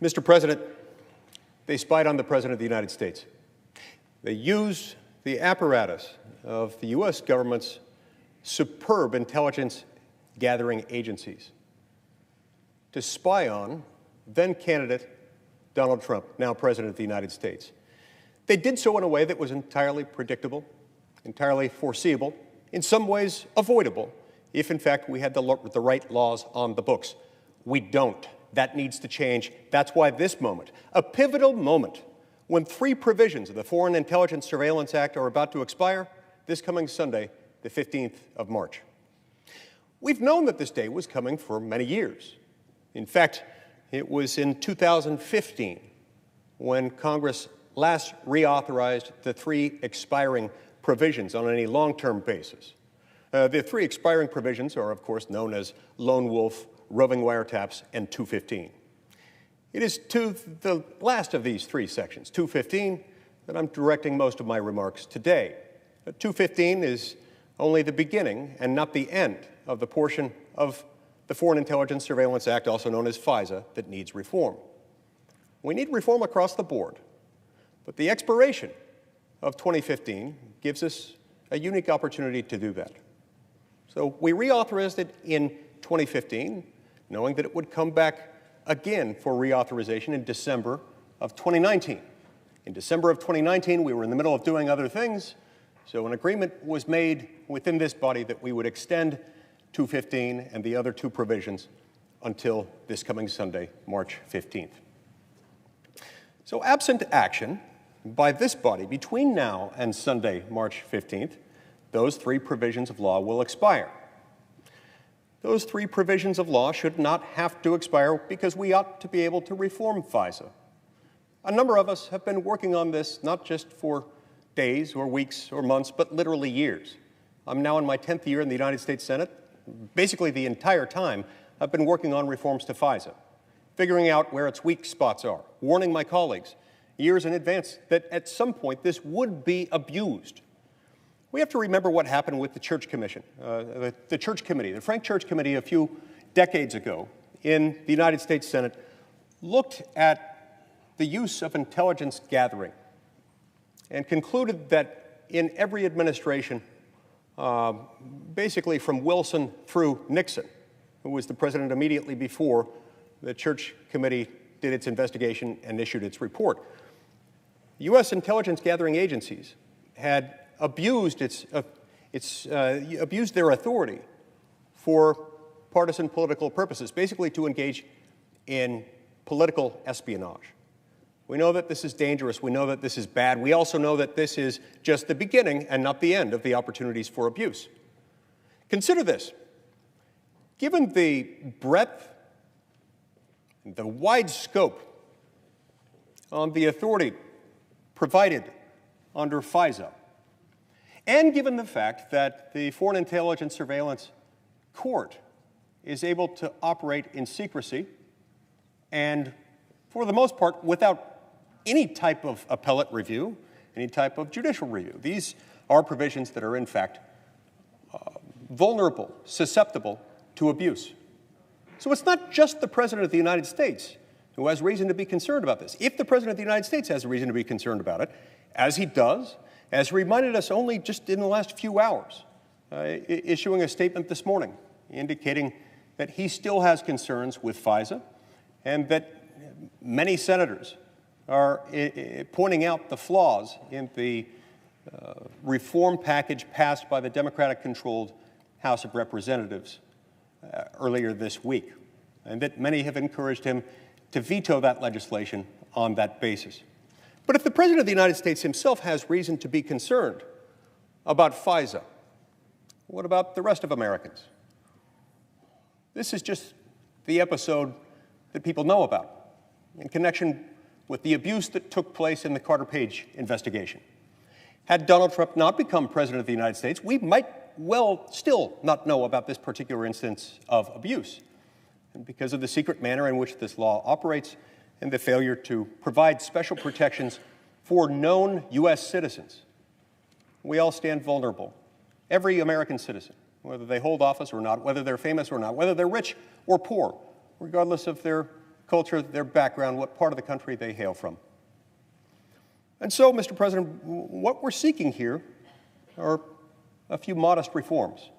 Mr. President, they spied on the President of the United States. They used the apparatus of the U.S. government's superb intelligence gathering agencies to spy on then-candidate Donald Trump, now President of the United States. They did so in a way that was entirely predictable, entirely foreseeable, in some ways avoidable, if in fact we had the right laws on the books. We don't. That needs to change. That's why this moment, a pivotal moment, when 3 provisions of the Foreign Intelligence Surveillance Act are about to expire, this coming Sunday, the 15th of March. We've known that this day was coming for many years. In fact, it was in 2015 when Congress last reauthorized the 3 expiring provisions on any long-term basis. The 3 expiring provisions are, of course, known as Lone Wolf, roving wiretaps, and 215. It is to the last of these 3 sections, 215, that I'm directing most of my remarks today. 215 is only the beginning and not the end of the portion of the Foreign Intelligence Surveillance Act, also known as FISA, that needs reform. We need reform across the board, but the expiration of 2015 gives us a unique opportunity to do that. So we reauthorized it in 2015, knowing that it would come back again for reauthorization in December of 2019. In December of 2019, we were in the middle of doing other things, so an agreement was made within this body that we would extend 215 and the other 2 provisions until this coming Sunday, March 15th. So absent action by this body between now and Sunday, March 15th, those 3 provisions of law will expire. Those 3 provisions of law should not have to expire because we ought to be able to reform FISA. A number of us have been working on this not just for days or weeks or months, but literally years. I'm now in my 10th year in the United States Senate. Basically the entire time I've been working on reforms to FISA, figuring out where its weak spots are, warning my colleagues years in advance that at some point this would be abused. We have to remember what happened with the Church Commission, the Church Committee. The Frank Church Committee a few decades ago in the United States Senate looked at the use of intelligence gathering and concluded that in every administration, basically from Wilson through Nixon, who was the president immediately before the Church Committee did its investigation and issued its report, U.S. intelligence gathering agencies had abused their authority for partisan political purposes, basically to engage in political espionage. We know that this is dangerous. We know that this is bad. We also know that this is just the beginning and not the end of the opportunities for abuse. Consider this. Given the breadth, the wide scope on the authority provided under FISA, and given the fact that the Foreign Intelligence Surveillance Court is able to operate in secrecy and, for the most part, without any type of appellate review, any type of judicial review. These are provisions that are, in fact, vulnerable, susceptible to abuse. So it's not just the President of the United States who has reason to be concerned about this. If the President of the United States has a reason to be concerned about it, as he does, as reminded us only just in the last few hours, issuing a statement this morning indicating that he still has concerns with FISA and that many senators are pointing out the flaws in the reform package passed by the Democratic-controlled House of Representatives earlier this week, and that many have encouraged him to veto that legislation on that basis. But if the President of the United States himself has reason to be concerned about FISA, what about the rest of Americans? This is just the episode that people know about in connection with the abuse that took place in the Carter Page investigation. Had Donald Trump not become President of the United States, we might well still not know about this particular instance of abuse. And because of the secret manner in which this law operates and the failure to provide special protections for known U.S. citizens, we all stand vulnerable. Every American citizen, whether they hold office or not, whether they're famous or not, whether they're rich or poor, regardless of their culture, their background, what part of the country they hail from. And so, Mr. President, what we're seeking here are a few modest reforms.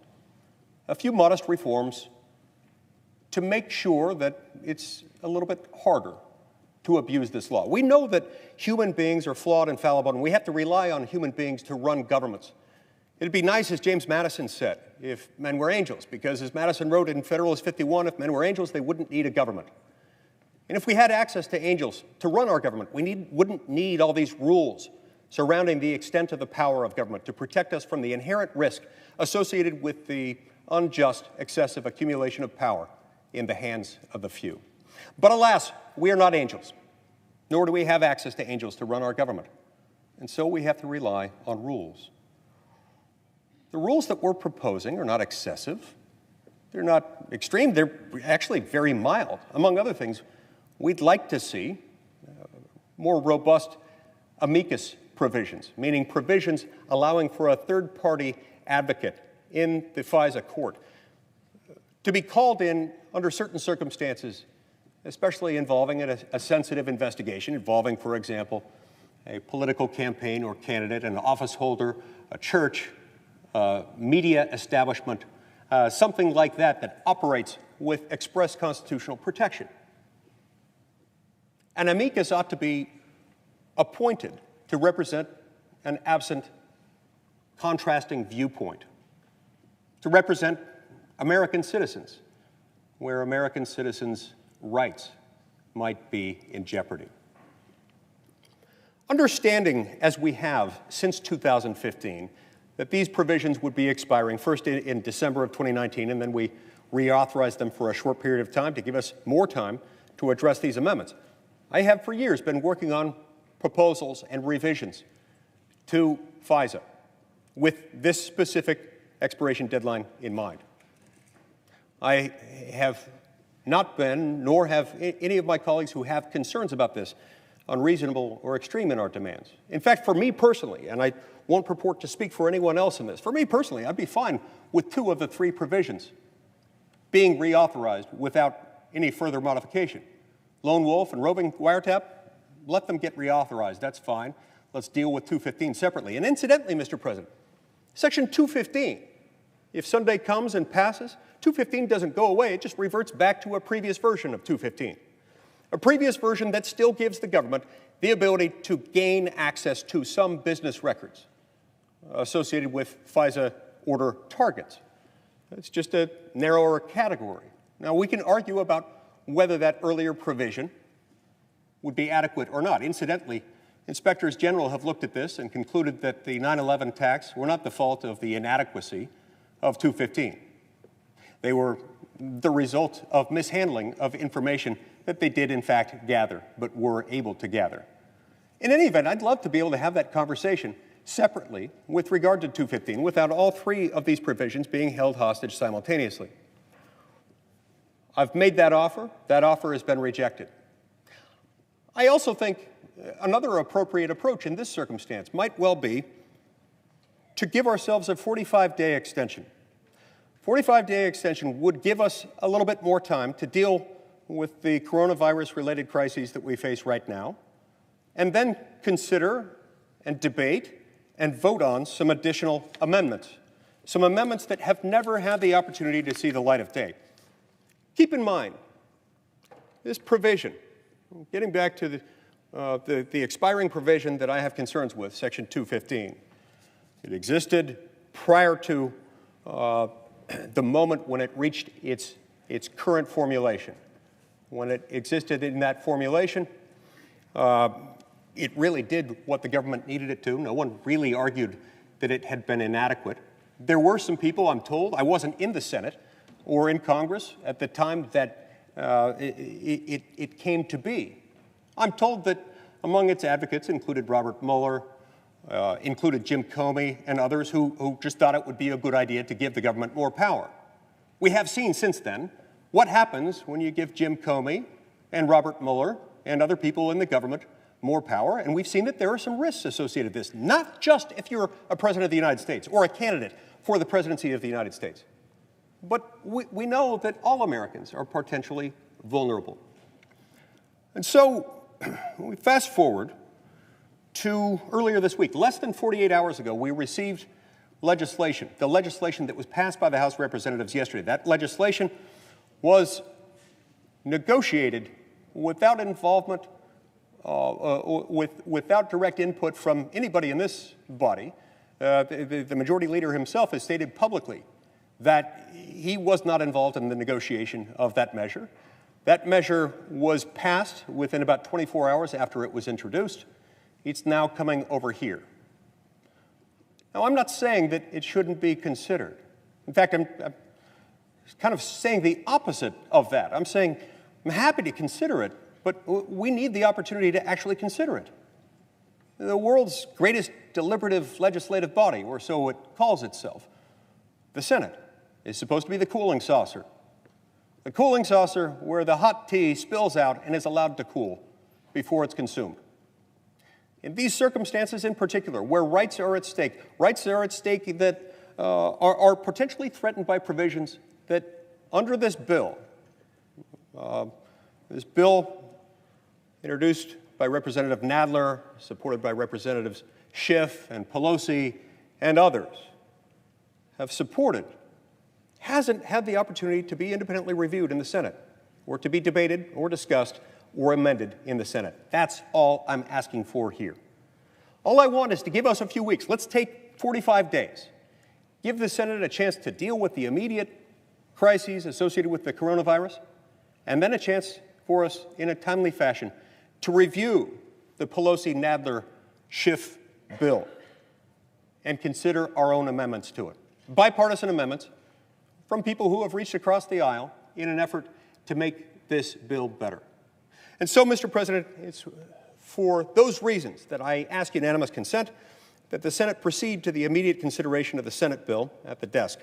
A few modest reforms to make sure that it's a little bit harder to abuse this law. We know that human beings are flawed and fallible, and we have to rely on human beings to run governments. It'd be nice, as James Madison said, if men were angels, because as Madison wrote in Federalist 51, if men were angels, they wouldn't need a government. And if we had access to angels to run our government, we wouldn't need all these rules surrounding the extent of the power of government to protect us from the inherent risk associated with the unjust, excessive accumulation of power in the hands of the few. But alas, we are not angels, nor do we have access to angels to run our government. And so we have to rely on rules. The rules that we're proposing are not excessive. They're not extreme. They're actually very mild. Among other things, we'd like to see more robust amicus provisions, meaning provisions allowing for a third-party advocate in the FISA court to be called in under certain circumstances, especially involving a sensitive investigation, involving, for example, a political campaign or candidate, an office holder, a church, media establishment, something like that that operates with express constitutional protection. An amicus ought to be appointed to represent an absent, contrasting viewpoint, to represent American citizens, where American citizens' rights might be in jeopardy. Understanding, as we have since 2015, that these provisions would be expiring first in December of 2019, and then we reauthorized them for a short period of time to give us more time to address these amendments. I have for years been working on proposals and revisions to FISA with this specific expiration deadline in mind. I have not been, nor have any of my colleagues who have concerns about this, unreasonable or extreme in our demands. In fact, for me personally, and I won't purport to speak for anyone else in this, for me personally, I'd be fine with 2 of the 3 provisions being reauthorized without any further modification. Lone wolf and roving wiretap, let them get reauthorized, that's fine. Let's deal with 215 separately. And incidentally, Mr. President, Section 215, if Sunday comes and passes, 215 doesn't go away, it just reverts back to a previous version of 215. A previous version that still gives the government the ability to gain access to some business records associated with FISA order targets. It's just a narrower category. Now, we can argue about whether that earlier provision would be adequate or not. Incidentally, inspectors general have looked at this and concluded that the 9/11 attacks were not the fault of the inadequacy of 215. They were the result of mishandling of information that they did in fact gather, but were able to gather. In any event, I'd love to be able to have that conversation separately with regard to 215 without all 3 of these provisions being held hostage simultaneously. I've made that offer. That offer has been rejected. I also think another appropriate approach in this circumstance might well be to give ourselves a 45-day extension. 45-day extension would give us a little bit more time to deal with the coronavirus-related crises that we face right now, and then consider and debate and vote on some additional amendments, some amendments that have never had the opportunity to see the light of day. Keep in mind, this provision, getting back to the expiring provision that I have concerns with, Section 215, it existed prior to the moment when it reached its current formulation. When it existed in that formulation, it really did what the government needed it to. No one really argued that it had been inadequate. There were some people, I'm told, I wasn't in the Senate or in Congress at the time that it came to be. I'm told that among its advocates included Robert Mueller, included Jim Comey and others who just thought it would be a good idea to give the government more power. We have seen since then what happens when you give Jim Comey and Robert Mueller and other people in the government more power, and we've seen that there are some risks associated with this, not just if you're a president of the United States or a candidate for the presidency of the United States, but we know that all Americans are potentially vulnerable. And so we fast forward to earlier this week. Less than 48 hours ago, we received legislation, the legislation that was passed by the House of Representatives yesterday. That legislation was negotiated without involvement, without direct input from anybody in this body. The majority leader himself has stated publicly that he was not involved in the negotiation of that measure. That measure was passed within about 24 hours after it was introduced. It's now coming over here. Now, I'm not saying that it shouldn't be considered. In fact, I'm kind of saying the opposite of that. I'm saying I'm happy to consider it, but we need the opportunity to actually consider it. The world's greatest deliberative legislative body, or so it calls itself, the Senate, is supposed to be the cooling saucer. The cooling saucer where the hot tea spills out and is allowed to cool before it's consumed. In these circumstances in particular, where rights are at stake that are potentially threatened by provisions that under this bill introduced by Representative Nadler, supported by Representatives Schiff and Pelosi and others, have supported, hasn't had the opportunity to be independently reviewed in the Senate, or to be debated or discussed or amended in the Senate. That's all I'm asking for here. All I want is to give us a few weeks. Let's take 45 days. Give the Senate a chance to deal with the immediate crises associated with the coronavirus, and then a chance for us in a timely fashion to review the Pelosi-Nadler-Schiff bill and consider our own amendments to it. Bipartisan amendments from people who have reached across the aisle in an effort to make this bill better. And so, Mr. President, it's for those reasons that I ask unanimous consent that the Senate proceed to the immediate consideration of the Senate bill at the desk.